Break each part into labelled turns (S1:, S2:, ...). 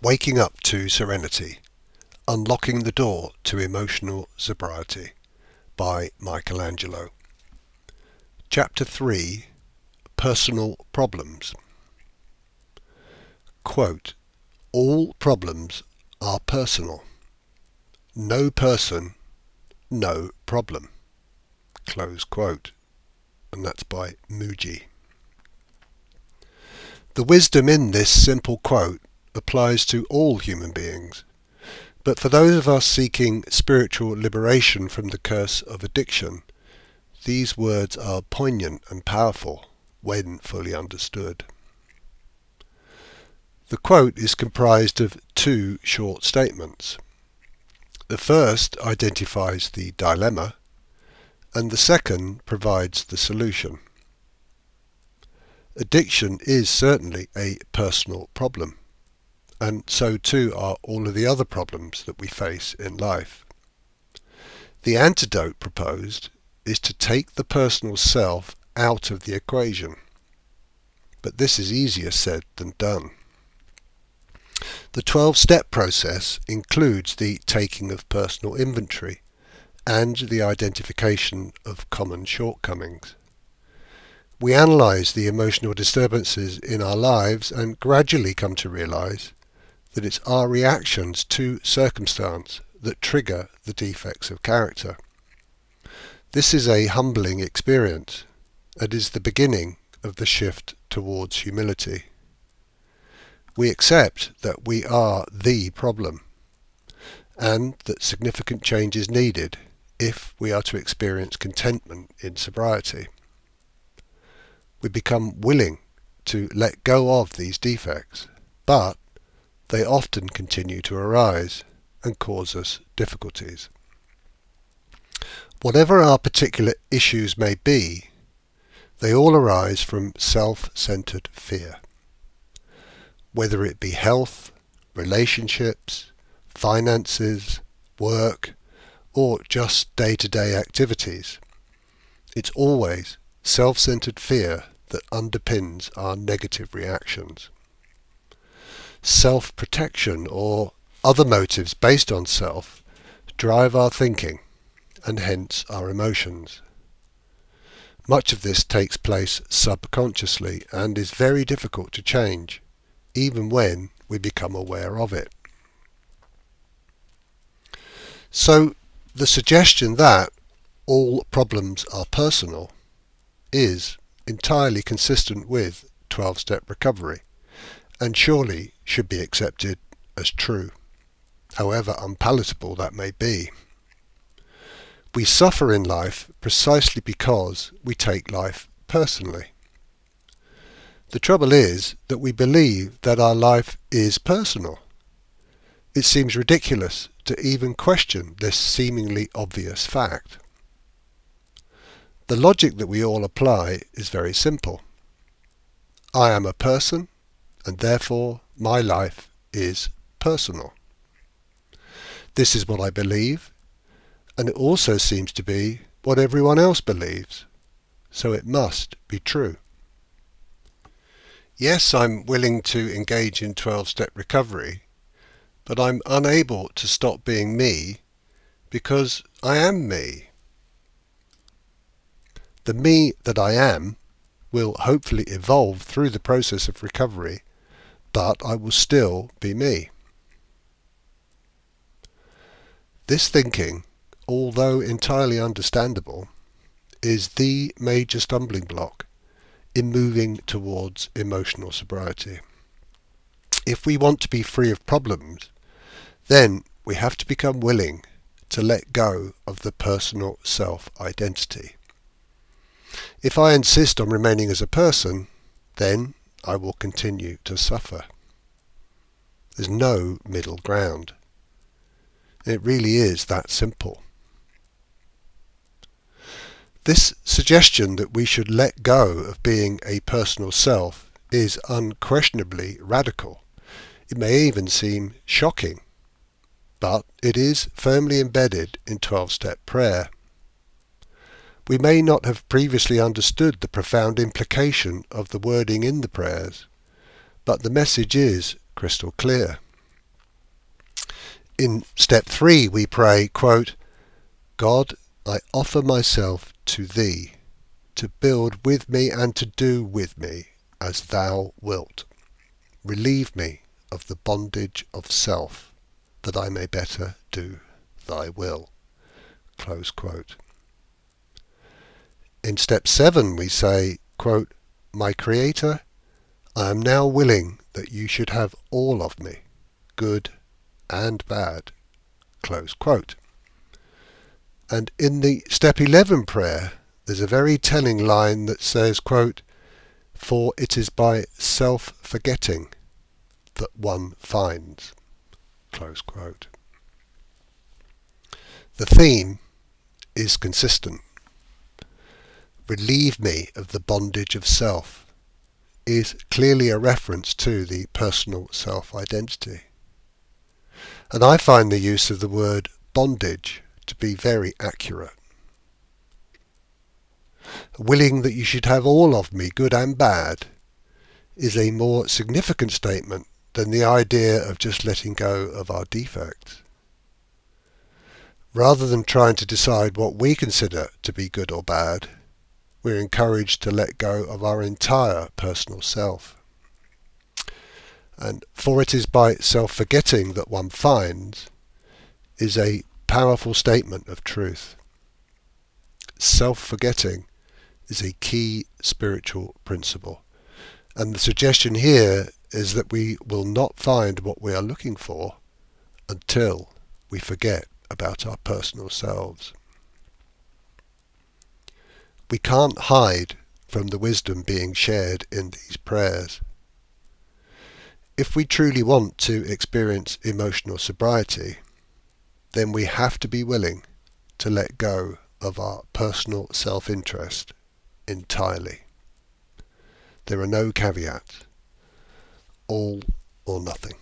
S1: Waking Up to Serenity, Unlocking the Door to Emotional Sobriety by Angelo. Chapter 3, Personal Problems. Quote, all problems are personal. No person, no problem. Close quote. And that's by Muji. The wisdom in this simple quote applies to all human beings, but for those of us seeking spiritual liberation from the curse of addiction, these words are poignant and powerful when fully understood. The quote is comprised of two short statements. The first identifies the dilemma, and the second provides the solution. Addiction is certainly a personal problem, and so too are all of the other problems that we face in life. The antidote proposed is to take the personal self out of the equation, but this is easier said than done. The 12-step process includes the taking of personal inventory and the identification of common shortcomings. We analyse the emotional disturbances in our lives and gradually come to realise that it's our reactions to circumstance that trigger the defects of character. This is a humbling experience and is the beginning of the shift towards humility. We accept that we are the problem and that significant change is needed if we are to experience contentment in sobriety. We become willing to let go of these defects, but they often continue to arise and cause us difficulties. Whatever our particular issues may be, they all arise from self-centered fear. Whether it be health, relationships, finances, work, or just day-to-day activities, it's always self-centered fear that underpins our negative reactions. Self-protection or other motives based on self drive our thinking and hence our emotions. Much of this takes place subconsciously and is very difficult to change, even when we become aware of it. So the suggestion that all problems are personal is entirely consistent with 12-step recovery and surely should be accepted as true, however unpalatable that may be. We suffer in life precisely because we take life personally. The trouble is that we believe that our life is personal. It seems ridiculous to even question this seemingly obvious fact. The logic that we all apply is very simple. I am a person, and therefore my life is personal. This is what I believe, and it also seems to be what everyone else believes, so it must be true. Yes, I'm willing to engage in 12-step recovery, but I'm unable to stop being me because I am me. The me that I am will hopefully evolve through the process of recovery, but I will still be me. This thinking, although entirely understandable, is the major stumbling block in moving towards emotional sobriety. If we want to be free of problems, then we have to become willing to let go of the personal self-identity. If I insist on remaining as a person, then I will continue to suffer. There's no middle ground. It really is that simple. This suggestion that we should let go of being a personal self is unquestionably radical. It may even seem shocking, but it is firmly embedded in 12-step prayer. We may not have previously understood the profound implication of the wording in the prayers, but the message is crystal clear. In step 3 we pray, quote, God, I offer myself to thee, to build with me and to do with me as thou wilt. Relieve me of the bondage of self, that I may better do thy will. Close quote. In step 7 we say, quote, my Creator, I am now willing that you should have all of me, good and bad. Close quote. And in the step 11 prayer, there's a very telling line that says, quote, for it is by self-forgetting that one finds. Close quote. The theme is consistent. Relieve me of the bondage of self is clearly a reference to the personal self-identity. And I find the use of the word bondage to be very accurate. Willing that you should have all of me, good and bad, is a more significant statement than the idea of just letting go of our defects. Rather than trying to decide what we consider to be good or bad, we're encouraged to let go of our entire personal self. And for it is by self-forgetting that one finds is a powerful statement of truth. Self-forgetting is a key spiritual principle. And the suggestion here is that we will not find what we are looking for until we forget about our personal selves. We can't hide from the wisdom being shared in these prayers. If we truly want to experience emotional sobriety, then we have to be willing to let go of our personal self-interest entirely. There are no caveats. All or nothing.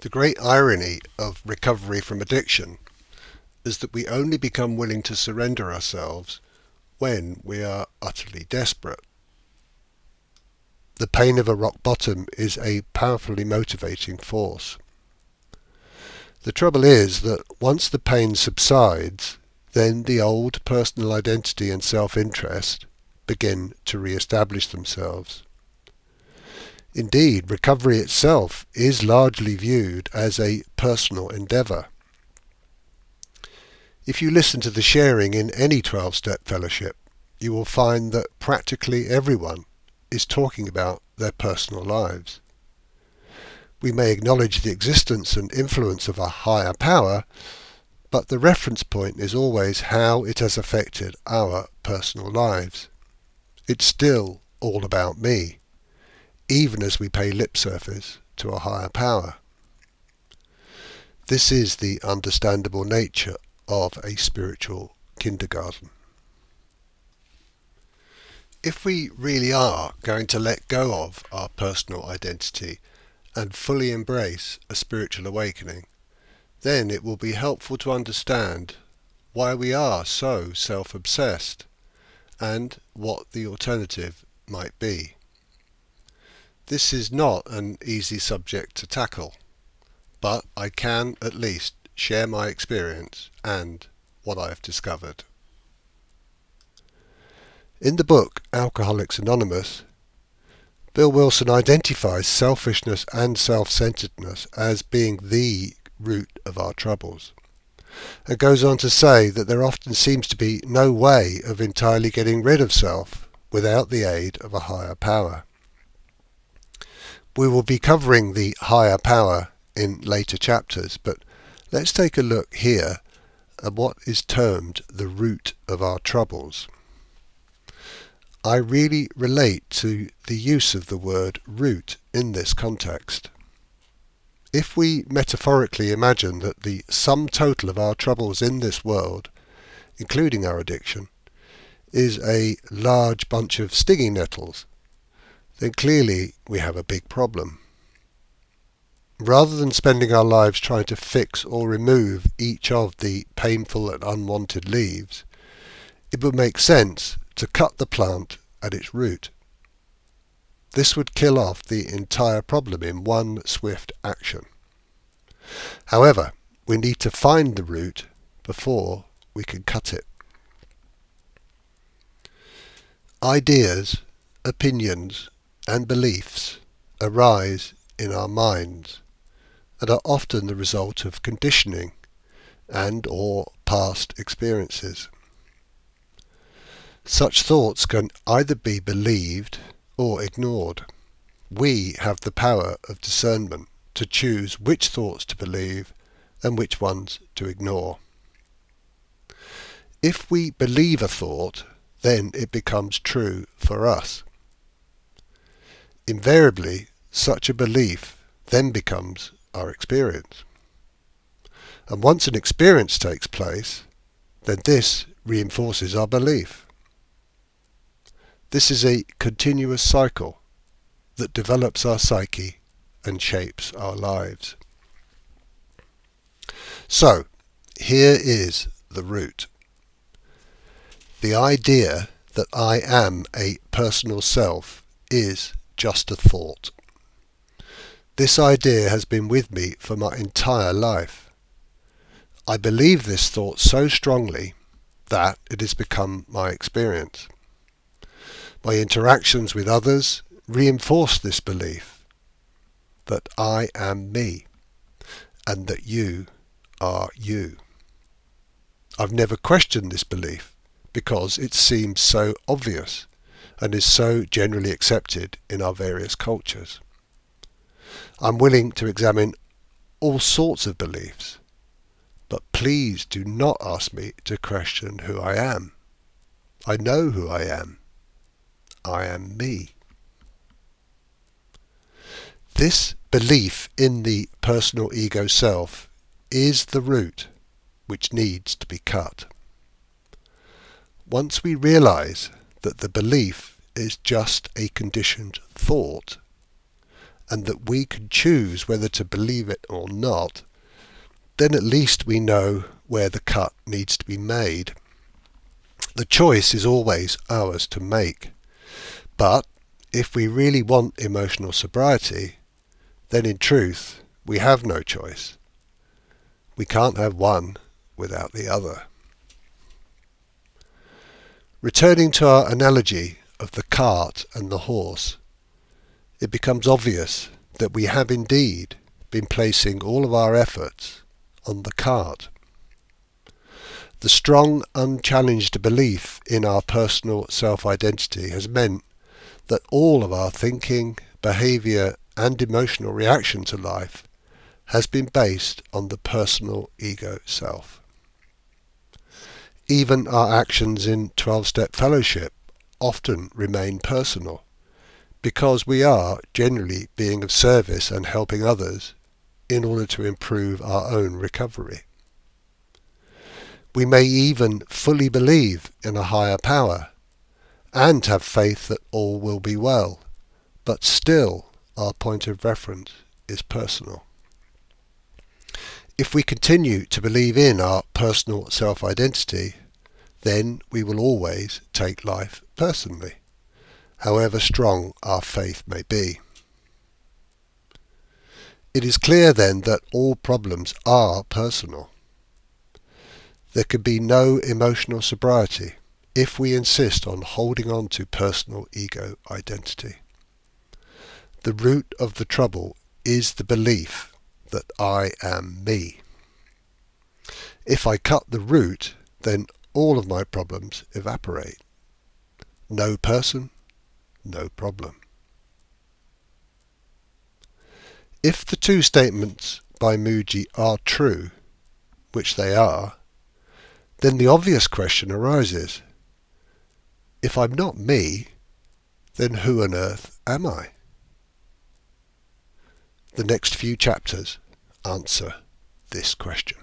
S1: The great irony of recovery from addiction is that we only become willing to surrender ourselves when we are utterly desperate. The pain of a rock bottom is a powerfully motivating force. The trouble is that once the pain subsides, then the old personal identity and self-interest begin to re-establish themselves. Indeed, recovery itself is largely viewed as a personal endeavour. If you listen to the sharing in any 12-step fellowship, you will find that practically everyone is talking about their personal lives. We may acknowledge the existence and influence of a higher power, but the reference point is always how it has affected our personal lives. It's still all about me, even as we pay lip service to a higher power. This is the understandable nature of a spiritual kindergarten. If we really are going to let go of our personal identity and fully embrace a spiritual awakening, then it will be helpful to understand why we are so self-obsessed and what the alternative might be. This is not an easy subject to tackle, but I can at least share my experience and what I have discovered. In the book Alcoholics Anonymous, Bill Wilson identifies selfishness and self-centeredness as being the root of our troubles, and goes on to say that there often seems to be no way of entirely getting rid of self without the aid of a higher power. We will be covering the higher power in later chapters, but let's take a look here at what is termed the root of our troubles. I really relate to the use of the word root in this context. If we metaphorically imagine that the sum total of our troubles in this world, including our addiction, is a large bunch of stinging nettles, then clearly we have a big problem. Rather than spending our lives trying to fix or remove each of the painful and unwanted leaves, it would make sense to cut the plant at its root. This would kill off the entire problem in one swift action. However, we need to find the root before we can cut it. Ideas, opinions, and beliefs arise in our minds and are often the result of conditioning and or past experiences. Such thoughts can either be believed or ignored. We have the power of discernment to choose which thoughts to believe and which ones to ignore. If we believe a thought, then it becomes true for us. Invariably, such a belief then becomes our experience. And once an experience takes place, then this reinforces our belief. This is a continuous cycle that develops our psyche and shapes our lives. So, here is the root. The idea that I am a personal self is just a thought. This idea has been with me for my entire life. I believe this thought so strongly that it has become my experience. My interactions with others reinforce this belief that I am me and that you are you. I've never questioned this belief because it seems so obvious and is so generally accepted in our various cultures. I'm willing to examine all sorts of beliefs, but please do not ask me to question who I am. I know who I am. I am me. This belief in the personal ego self is the root which needs to be cut. Once we realize that the belief is just a conditioned thought, and that we can choose whether to believe it or not, then at least we know where the cut needs to be made. The choice is always ours to make. But if we really want emotional sobriety, then in truth we have no choice. We can't have one without the other. Returning to our analogy of the cart and the horse, it becomes obvious that we have indeed been placing all of our efforts on the cart. The strong, unchallenged belief in our personal self-identity has meant that all of our thinking, behaviour and emotional reaction to life has been based on the personal ego self. Even our actions in 12-step fellowship often remain personal, because we are generally being of service and helping others in order to improve our own recovery. We may even fully believe in a higher power and have faith that all will be well, but still our point of reference is personal. If we continue to believe in our personal self-identity, then we will always take life personally, however strong our faith may be. It is clear then that all problems are personal. There can be no emotional sobriety if we insist on holding on to personal ego identity. The root of the trouble is the belief that I am me. If I cut the root, then all of my problems evaporate. No person, no problem. If the two statements by Muji are true, which they are, then the obvious question arises. If I'm not me, then who on earth am I? The next few chapters answer this question.